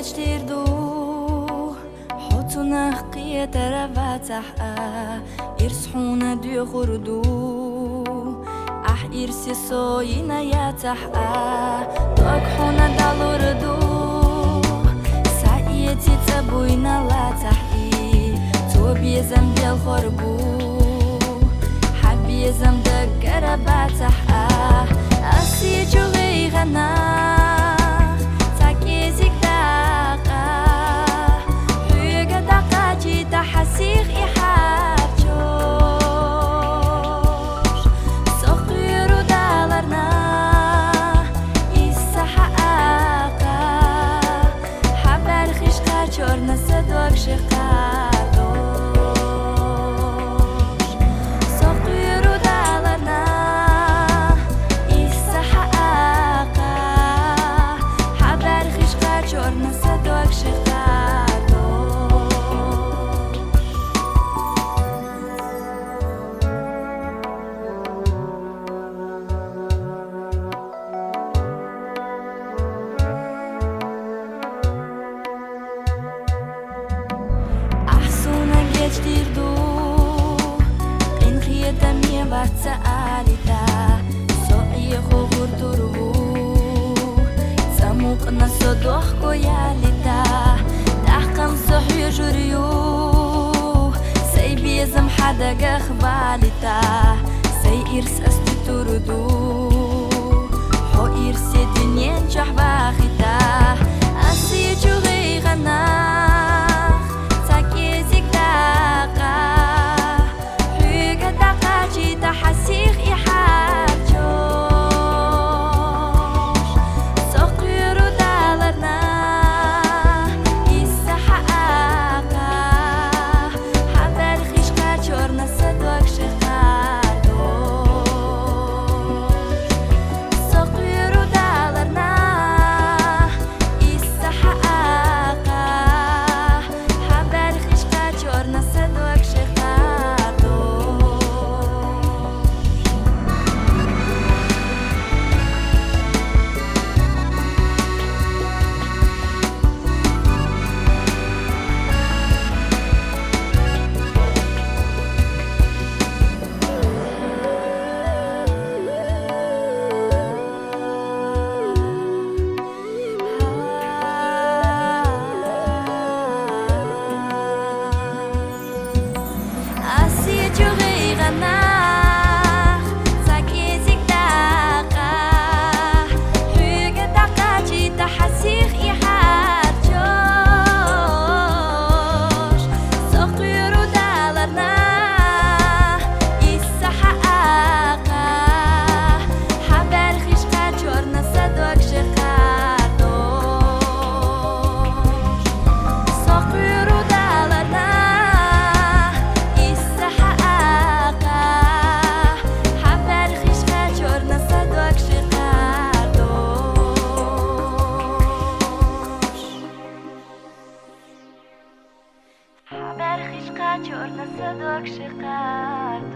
geçtirdu حطنا قية رفتح إرسحونا دي خردو إرسي صوينا يتح طاقحونا دالوردو سعيتي تبوينا لا تحقي توبيزم بالخربو حبيزم دقر باتح أسيجو غيغنا تاكيزك داقا حيوغا داقا جيدا حسيخ إحاجوش سوقيرو دالرنا إساحا آقا حبر خشقا چورنا صدوك شقادوش سوقيرو دالرنا إساحا آقا حبر خشقا چورنا صدوك geçtirdu qinqiyada mevatsa alita so'yi xog'urturu samuqna sodoq koyalita tahqam so'hi juriyu saybizm hadaga xvalita say irs astiturudu ho irsi dinyen jahbakhita asi jughi ghana حسيخ إحاجوش سوقيرو دالرنا إساحا آقا حبر خشقا چورنا صدوك شقادوش سوقيرو دالرنا إساحا آقا حبر خشقا چورنا صدوك حبر خشقا چورنا صدوك شقادوش